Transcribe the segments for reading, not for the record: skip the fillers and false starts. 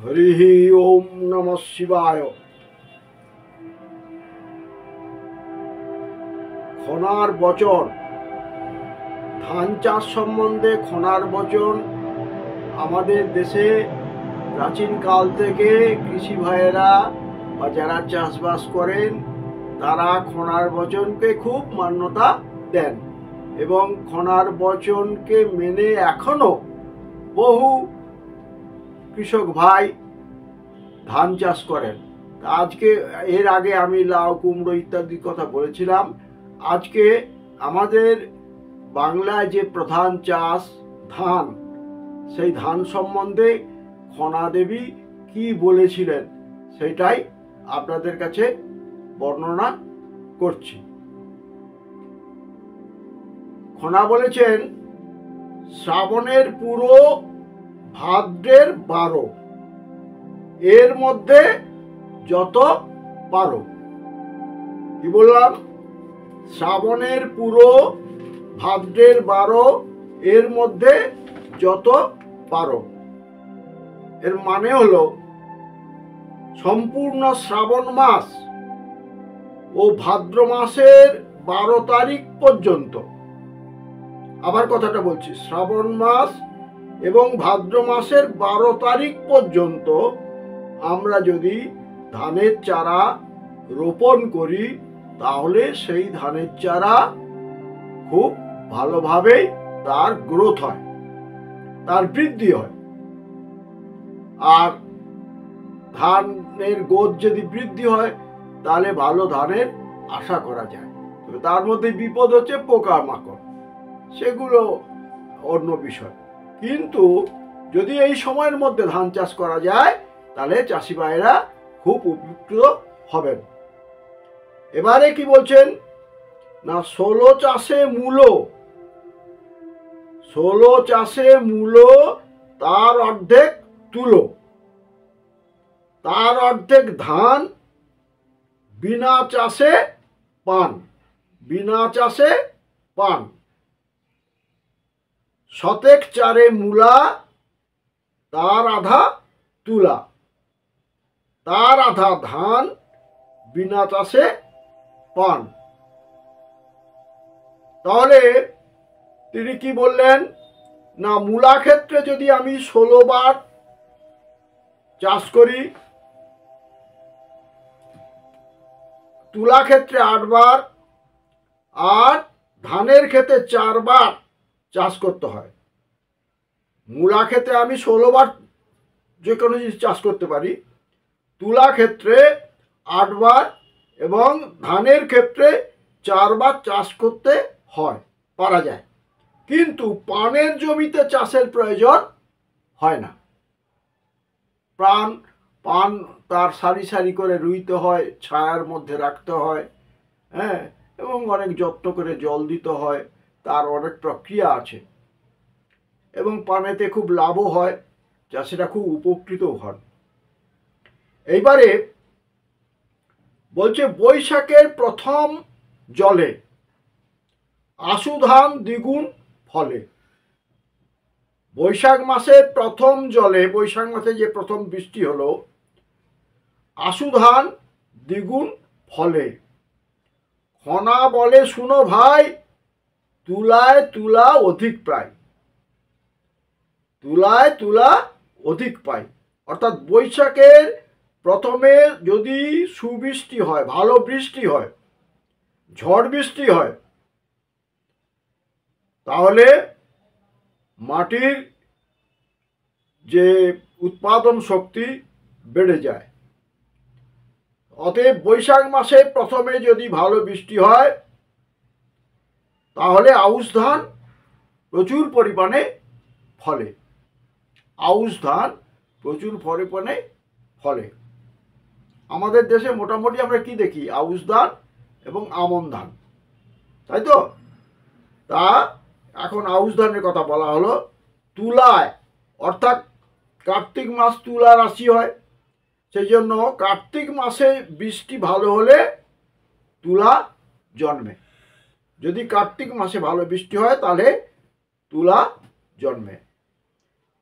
হরি ওম নমঃ শিবায়। খনার বচন, ধান চাষ সম্বন্ধে খনার বচন আমাদের দেশে প্রাচীনকাল থেকে কৃষি ভাইয়েরা বা যারা চাষবাস করেন তারা খনার বচনকে খুব মান্যতা দেন এবং খনার বচনকে মেনে এখনো বহু কৃষক ভাই ধান চাষ করেন। আজকে এর আগে আমি লাউ কুমড়ো ইত্যাদি কথা বলেছিলাম। আজকে আমাদের বাংলায় যে প্রধান চাষ ধান, সেই ধান সম্বন্ধে খনা দেবী কি বলেছিলেন সেটাই আপনাদের কাছে বর্ণনা করছি। খনা বলেছেন, শ্রাবণের পুরো ভাদ্রের 12, এর মধ্যে যত পারো। কি বললাম? শ্রাবণের পুরো ভাদ্রের 12, এর মধ্যে যত পারো। এর মানে হলো সম্পূর্ণ শ্রাবণ মাস ও ভাদ্র মাসের 12 তারিখ পর্যন্ত। আবার কথাটা বলছি, শ্রাবণ মাস এবং ভাদ্র মাসের 12 তারিখ পর্যন্ত আমরা যদি ধানের চারা রোপণ করি তাহলে সেই ধানের চারা খুব ভালোভাবেই তার গ্রোথ হয়, তার বৃদ্ধি হয়। আর ধানের গোছ যদি বৃদ্ধি হয় তাহলে ভালো ধানের আশা করা যায়। তবে তার মধ্যে বিপদ হচ্ছে পোকামাকড়, সেগুলো অন্য বিষয়। কিন্তু যদি এই সময়ের মধ্যে ধান চাষ করা যায় তাহলে চাষি ভাইয়েরা খুব উপকৃত হবেন। এবারে কি বলছেন না, 16 চাষে মূলো, 16 চাষে মূলো, তার অর্ধেক তুলো, তার অর্ধেক ধান, বিনা চাষে পান, বিনা চাষে পান। শতেক চারে মূলা, তার আধা তুলা, তার আধা ধান, বিনা চাষে পান। তাহলে তিনি কি বললেন না, মূলা ক্ষেত্রে যদি আমি 16 বার চাষ করি, তুলা ক্ষেত্রে 8 বার, আর ধানের ক্ষেত্রে 4 বার চাষ করতে হয়। মূলা ক্ষেত্রে আমি 16 বার যে কোনো জিনিস চাষ করতে পারি, তুলা ক্ষেত্রে 8 বার এবং ধানের ক্ষেত্রে 4 বার চাষ করতে হয়, পারা যায়। কিন্তু পানের জমিতে চাষের প্রয়োজন হয় না। পান তার সারি সারি করে রুইতে হয়, ছায়ার মধ্যে রাখতে হয়, হ্যাঁ, এবং অনেক যত্ন করে জল দিতে হয়, তার অনেক প্রক্রিয়া আছে এবং পানেতে খুব লাভও হয়, চাষিরা খুব উপকৃত হন। এইবারে বলছে, বৈশাখের প্রথম জলে আশু ধান দ্বিগুণ ফলে। বৈশাখ মাসের প্রথম জলে, বৈশাখ মাসে যে প্রথম বৃষ্টি হলো, আশু ধান দ্বিগুণ ফলে। খনা বলে, শুনো ভাই, তুলায় তুলা অধিক প্রায়, তুলায় তুলা অধিক পাই। অর্থাৎ বৈশাখের প্রথমে যদি সুবৃষ্টি হয়, ভালো বৃষ্টি হয়, ঝড় বৃষ্টি হয়, তাহলে মাটির যে উৎপাদন শক্তি বেড়ে যায়। অতএব বৈশাখ মাসে প্রথমে যদি ভালো বৃষ্টি হয় তাহলে আউশ ধান প্রচুর পরিমাণে ফলে, আউশ ধান প্রচুর পরিমাণে ফলে। আমাদের দেশে মোটামুটি আমরা কি দেখি? আউশ ধান এবং আমন ধান, তাই তো? তা এখন আউশ ধানের কথা বলা হলো। তুলায়, অর্থাৎ কার্তিক মাস তুলা রাশি হয়, সেই জন্য কার্তিক মাসে বৃষ্টি ভালো হলে তুলা জন্মে। যদি কার্তিক মাসে ভালো বৃষ্টি হয় তাহলে তুলা জন্মে।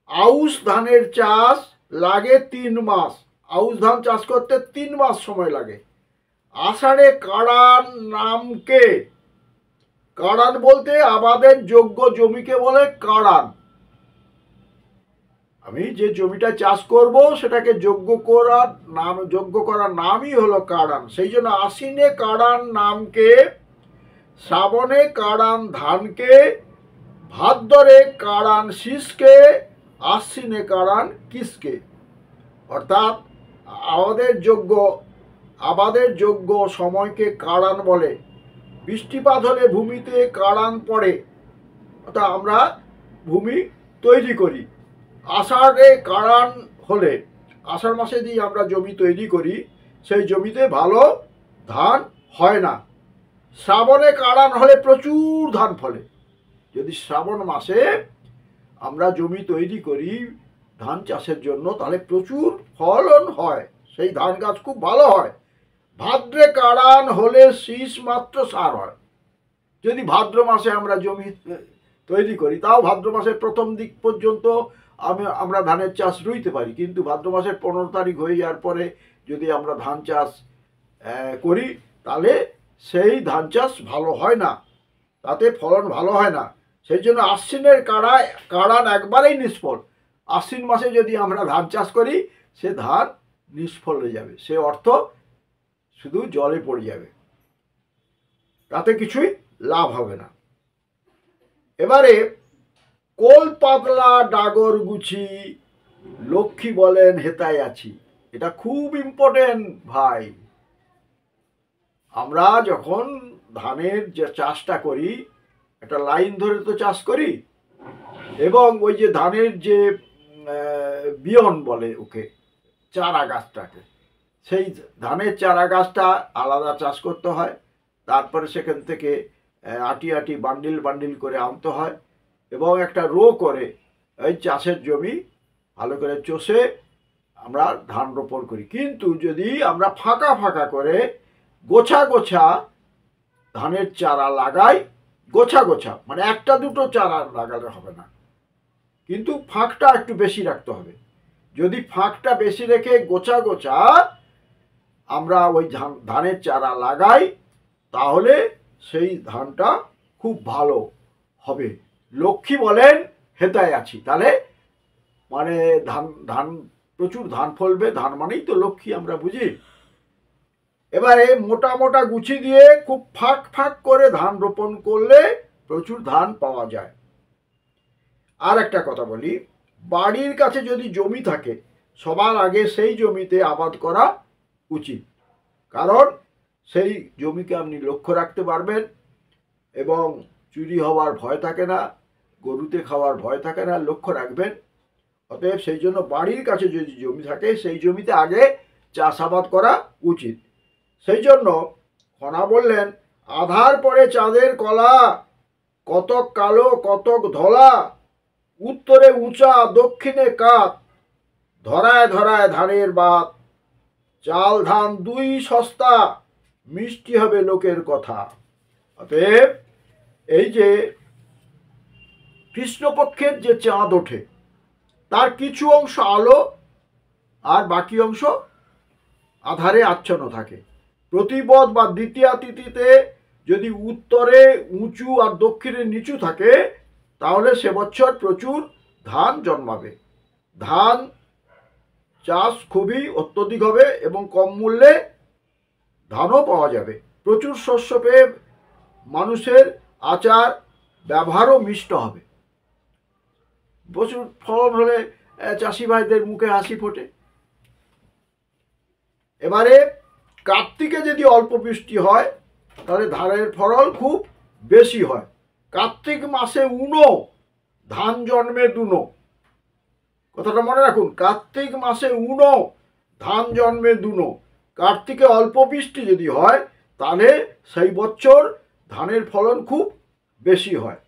আউশ ধানের চাষ লাগে 3 মাস। আউশ ধান চাষ করতে 3 মাস সময় লাগে। আষাঢ়ে কাড়ান নামকে, কাড়ান বলতে আবাদের যোগ্য জমিকে বলে কাড়ান। আমি যে জমিটা চাষ করব সেটাকে যোগ্য করার নামই হলো কাড়ান। সেই জন্য আশ্বিনে কাড়ান নামকে, শ্রাবণে কাড়ান ধানকে, ভাদ্রে কাড়ান শীষকে, আশ্বিনে কাড়ান কিসকে। অর্থাৎ আবাদের যোগ্য সময়কে কাড়ান বলে। বৃষ্টিপাত হলে ভূমিতে কাড়ান পড়ে, অর্থাৎ আমরা ভূমি তৈরি করি। আষাঢ়ে কাড়ান হলে, আষাঢ় মাসে যদি আমরা জমি তৈরি করি সেই জমিতে ভালো ধান হয় না। শ্রাবণে কাড়ান হলে প্রচুর ধান ফলে। যদি শ্রাবণ মাসে আমরা জমি তৈরি করি ধান চাষের জন্য তাহলে প্রচুর ফলন হয়, সেই ধান গাছ খুব ভালো হয়। ভাদ্রে কাড়ান হলে শীষ মাত্র সার হয়। যদি ভাদ্র মাসে আমরা জমি তৈরি করি, তাও ভাদ্র মাসের প্রথম দিক পর্যন্ত আমরা ধানের চাষ রুইতে পারি, কিন্তু ভাদ্র মাসের 15 তারিখ হয়ে যাওয়ার পরে যদি আমরা ধান চাষ করি তাহলে সেই ধান চাষ ভালো হয় না, তাতে ফলন ভালো হয় না। সেই জন্য আশ্বিনের কাড়ান একবারেই নিষ্ফল। আশ্বিন মাসে যদি আমরা ধান চাষ করি সে ধান নিষ্ফল হয়ে যাবে, সে অর্থ শুধু জলে পড়ে যাবে, তাতে কিছুই লাভ হবে না। এবারে কোল পাতলা ডাগর গুছি, লক্ষ্মী বলেন হেতায় আছি। এটা খুব ইম্পর্টেন্ট ভাই। আমরা যখন ধানের যে চাষটা করি একটা লাইন ধরে তো চাষ করি, এবং ওই যে ধানের যে বিয়ন বলে ওকে, চারা গাছটাকে, সেই ধানের চারা গাছটা আলাদা চাষ করতে হয়। তারপরে সেখান থেকে আটি আটি বান্ডিল বান্ডিল করে আনতে হয়, এবং একটা রো করে এই চাষের জমি ভালো করে চষে আমরা ধান রোপণ করি। কিন্তু যদি আমরা ফাঁকা ফাঁকা করে গোছা গোছা ধানের চারা লাগাই, গোছা গোছা মানে একটা দুটো চারা লাগালে হবে না, কিন্তু ফাঁকটা একটু বেশি রাখতে হবে। যদি ফাঁকটা বেশি রেখে গোছা গোছা আমরা ওই ধানের চারা লাগাই তাহলে সেই ধানটা খুব ভালো হবে। লক্ষ্মী বলেন হেতায় আছি, তাহলে মানে ধান প্রচুর ধান ফলবে, ধান মানেই তো লক্ষ্মী আমরা বুঝি। এবারে মোটা মোটা গুছি দিয়ে খুব ফাঁক ফাঁক করে ধান রোপণ করলে প্রচুর ধান পাওয়া যায়। আর একটা কথা বলি, বাড়ির কাছে যদি জমি থাকে সবার আগে সেই জমিতে আবাদ করা উচিত, কারণ সেই জমিকে আপনি লক্ষ্য রাখতে পারবেন এবং চুরি হওয়ার ভয় থাকে না, গরুতে খাওয়ার ভয় থাকে না, লক্ষ্য রাখবেন। অতএব সেই জন্য বাড়ির কাছে যদি জমি থাকে সেই জমিতে আগে চাষাবাদ করা উচিত। সেই জন্য খনা বললেন, আধার পরে চাঁদের কলা, কতক কালো কতক ধলা, উত্তরে উঁচা দক্ষিণে কাত, ধরায় ধরায় ধানের বাত, চাল ধান দুই সস্তা, মিষ্টি হবে লোকের কথা। অতএব এই যে কৃষ্ণপক্ষের যে চাঁদ ওঠে তার কিছু অংশ আলো আর বাকি অংশ আধারে আচ্ছন্ন থাকে। প্রতিপদ বা দ্বিতীয়া তিথিতে যদি উত্তরে উঁচু আর দক্ষিণে নিচু থাকে তাহলে সে বছর প্রচুর ধান জন্মাবে। ধান চাষ খুবই অত্যধিক হবে এবং কম মূল্যে ধানও পাওয়া যাবে। প্রচুর শস্য পেয়ে মানুষের আচার ব্যবহারও মিষ্ট হবে। প্রচুর ফলন হলে চাষি ভাইদের মুখে হাসি ফোটে। এবারে কার্তিকে যদি অল্প বৃষ্টি হয় তাহলে ধানের ফলন খুব বেশি হয়। কার্তিক মাসে উনো, ধান জন্মে দুনো। কথাটা মনে রাখুন, কার্তিক মাসে উনো, ধান জন্মে দুনো। কার্তিকে অল্প বৃষ্টি যদি হয় তাহলে সেই বছর ধানের ফলন খুব বেশি হয়।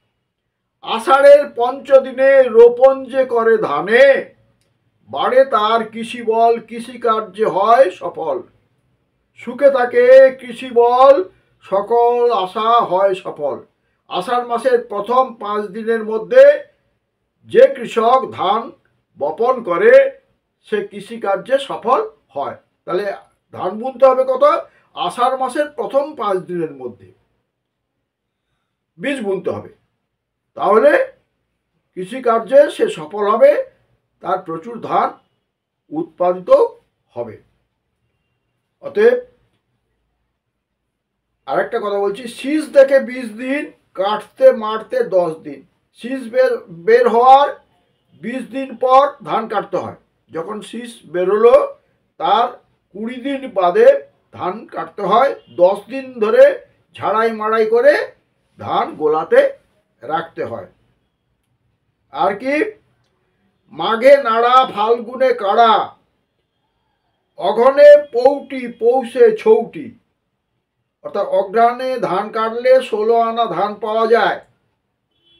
আষাঢ়ের পঞ্চদিনে রোপণ যে করে ধানে, বাড়ে তার কৃষি বল, কৃষিকার্যে হয় সফল। সুখে থাকে কৃষি বল, সকল আশা হয় সফল। আষাঢ় মাসের প্রথম 5 দিনের মধ্যে যে কৃষক ধান বপন করে সে কৃষিকার্যে সফল হয়। তাহলে ধান বুনতে হবে কত? আষাঢ় মাসের প্রথম 5 দিনের মধ্যে বীজ বুনতে হবে, তাহলে কৃষিকার্যে সে সফল হবে, তার প্রচুর ধান উৎপাদিত হবে। অতএব আরেকটা কথা বলছি, শীষ থেকে 20 দিন, কাটতে মারতে 10 দিন। শীষ বের হওয়ার 20 দিন পর ধান কাটতে হয়। যখন শীষ বেরোলো তার 20 দিন বাদে ধান কাটতে হয়। 10 দিন ধরে ঝাড়াই মাড়াই করে ধান গোলাতে রাখতে হয়। আর কি, মাঘে নাড়া, ফাল্গুনে কাড়া, অঘনে পৌটি, পৌষে ছৌটি। অর্থাৎ অঘ্রাণে ধান কাটলে 16 আনা ধান পাওয়া যায়।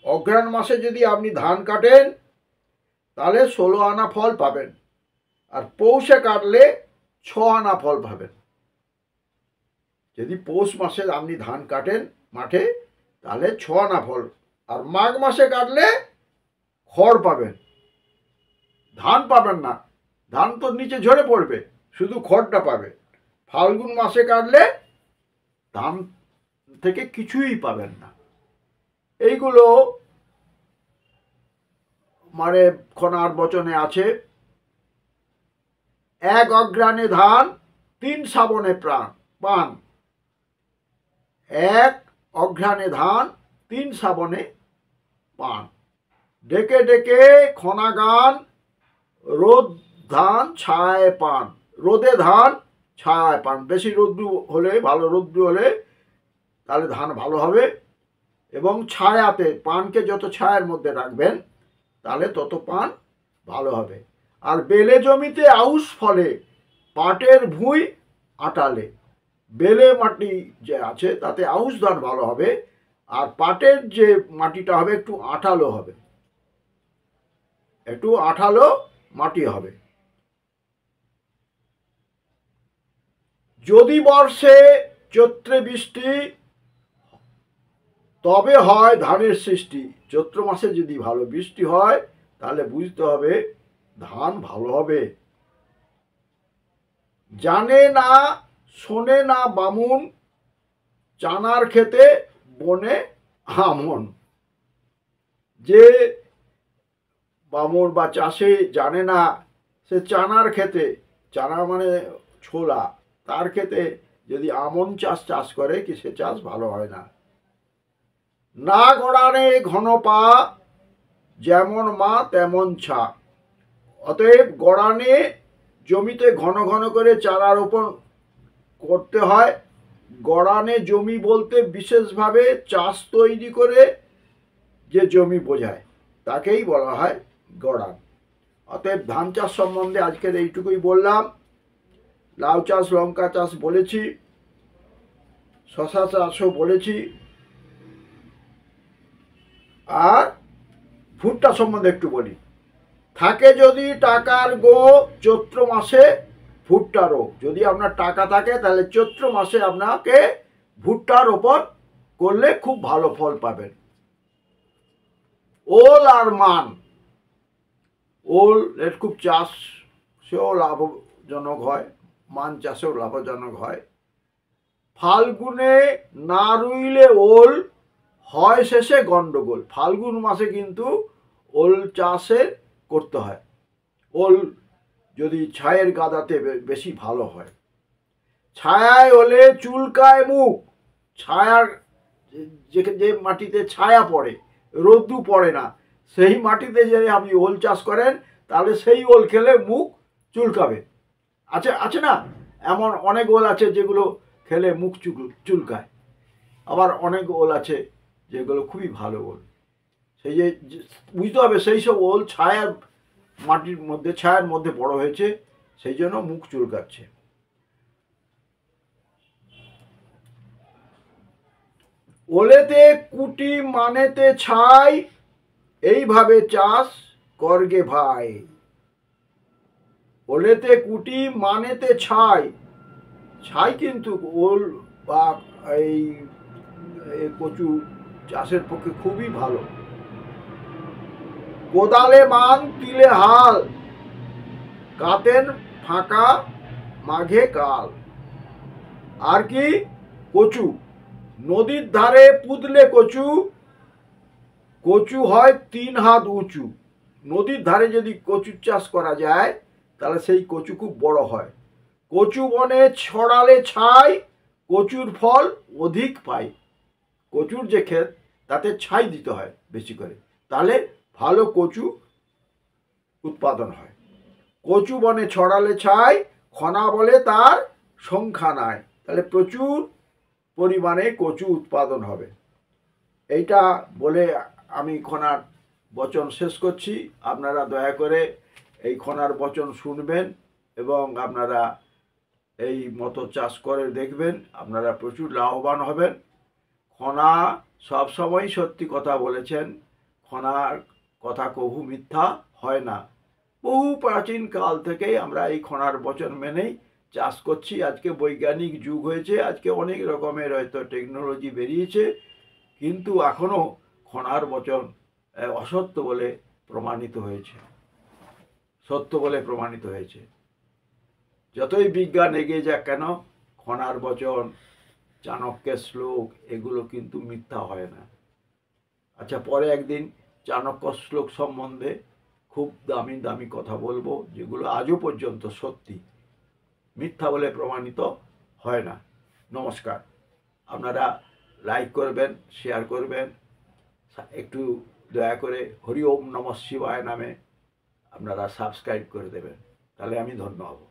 অঘ্রাণ মাসে যদি আপনি ধান কাটেন তাহলে 16 আনা ফল পাবেন, আর পৌষে কাটলে 6 আনা ফল পাবেন। যদি পৌষ মাসে আপনি ধান কাটেন মাঠে তাহলে 6 আনা ফল, আর মাঘ মাসে কাটলে খড় পাবেন, ধান পাবেন না, ধান তো নিচে ঝরে পড়বে, শুধু খড়টা পাবে। ফাল্গুন মাসে কাটলে ধান থেকে কিছুই পাবেন না। এইগুলো মানে খনার বচনে আছে। 1 অঘ্রাণে ধান, 3 শ্রাবণে পান। 1 অঘ্রাণে ধান, 3 শ্রাবণে পান। ডেকে ডেকে খনা গান, রোদ ধান ছায় পান। রোদে ধান ছায় পান। বেশি রোদ্দু হলে, ভালো রোদ্দু হলে তাহলে ধান ভালো হবে, এবং ছায়াতে, পানকে যত ছায়ার মধ্যে রাখবেন তাহলে তত পান ভালো হবে। আর বেলে জমিতে আউশ ফলে, পাটের ভুঁই আটালে। বেলে মাটি যে আছে তাতে আউশ ধান ভালো হবে, আর পাটের যে মাটিটা হবে একটু আঠালো হবে, একটু আঠালো মাটি হবে। যদি বর্ষে চৈত্রে বৃষ্টি, তবে হয় ধানের সৃষ্টি। চৈত্র মাসে যদি ভালো বৃষ্টি হয় তাহলে বুঝতে হবে ধান ভালো হবে। জানে না শোনে না বামুন, চানার খেতে বনে আমন। যে বামুন বা চাষে জানে না, সে চানার খেতে, চানা মানে ছোলা, তার খেতে যদি আমন চাষ করে কি সে চাষ ভালো হয় না। না গড়ানে ঘন পা, যেমন মা তেমন ছা। অতএব গড়ানে জমিতে ঘন ঘন করে চারা রোপণ করতে হয়। গড়ানে জমি বলতে বিশেষভাবে চাষ তৈরি করে যে জমি বোঝায় তাকেই বলা হয় গড়ান। অতএব ধান চাষ সম্বন্ধে আজকের এইটুকুই বললাম। লাউ চাষ, লঙ্কা চাষ বলেছি, শশা চাষও বলেছি, আর ভুট্টা সম্বন্ধে একটু বলি। থাকে যদি টাকার গো, চৈত্র মাসে ভুট্টা রোগ। যদি আপনার টাকা থাকে তাহলে চৈত্র মাসে আপনাকে ভুট্টা রোপণ করলে খুব ভালো ফল পাবেন। ওল আর মান, ওল এর খুব চাষ সেও লাভজনক হয়, মান চাষেও লাভজনক হয়। ফাল্গুনে না রুইলে ওল, হয় শেষে গন্ডগোল। ফাল্গুন মাসে কিন্তু ওল চাষে করতে হয়। ওল যদি ছায়ের গাদাতে বেশি ভালো হয়। ছায়ায় হলে চুলকায় মুখ। ছায়ার যে মাটিতে ছায়া পড়ে, রোদ্দু পড়ে না, সেই মাটিতে যদি আপনি ওল চাষ করেন তাহলে সেই ওল খেলে মুখ চুলকাবে। আছে না, এমন অনেক ওল আছে যেগুলো খেলে মুখ চুলকায়, আবার অনেক ওল আছে যেগুলো খুবই ভালো ওল। সেই যে বুঝতে হবে সেই সব ওল ছায়ার মাটির মধ্যে, ছায়ার মধ্যে বড় হয়েছে, সেই জন্য মুখ চুলকাচ্ছে। ওলেতে কুটি মানেতে ছাই, এইভাবে চাষ করগে ভাই। ওলেতে কুটি মানেতে ছাই। ছাই কিন্তু ওল বা এই কচু চাষের পক্ষে খুবই ভালো। কোদালে মান, তিলে হাল, কাতেন ফাঁকা মাঘে কাল। আর কি? কচু। নদীর ধারে পুঁতলে কচু, কচু হয় 3 হাত উঁচু। নদীর ধারে যদি কচুর চাষ করা যায় তাহলে সেই কচু খুব বড় হয়। কচু বনে ছড়ালে ছাই, কচুর ফল অধিক পাই। কচুর যে ক্ষেত তাতে ছাই দিতে হয় বেশি করে, তাহলে ভালো কচু উৎপাদন হয়। কচু বনে ছড়ালে ছাই, খনা বলে তার সংখ্যা নাই। তাহলে প্রচুর পরিমাণে কচু উৎপাদন হবে। এইটা বলে আমি খনার বচন শেষ করছি। আপনারা দয়া করে এই খনার বচন শুনবেন এবং আপনারা এই মতো চাষ করে দেখবেন, আপনারা প্রচুর লাভবান হবেন। খনা সবসময় সত্যি কথা বলেছেন, খনার কথা কভু মিথ্যা হয় না। বহু প্রাচীন কাল থেকেই আমরা এই খনার বচন মেনেই চাষ করছি। আজকে বৈজ্ঞানিক যুগ হয়েছে, আজকে অনেক রকমের হয়তো টেকনোলজি বেরিয়েছে, কিন্তু এখনও খনার বচন অসত্য বলে প্রমাণিত হয়েছে, সত্য বলে প্রমাণিত হয়েছে। যতই বিজ্ঞান এগিয়ে যাক কেন, খনার বচন, চাণক্যের শ্লোক, এগুলো কিন্তু মিথ্যা হয় না। আচ্ছা, পরে একদিন চাণক্য শ্লোক সম্বন্ধে খুব দামি দামি কথা বলবো, যেগুলো আজও পর্যন্ত সত্যি, মিথ্যা বলে প্রমাণিত হয় না। নমস্কার। আপনারা লাইক করবেন, শেয়ার করবেন, একটু দয়া করে হরি ওম নমঃ শিবায় নামে আপনারা সাবস্ক্রাইব করে দেবেন, তাহলে আমি ধন্য হব।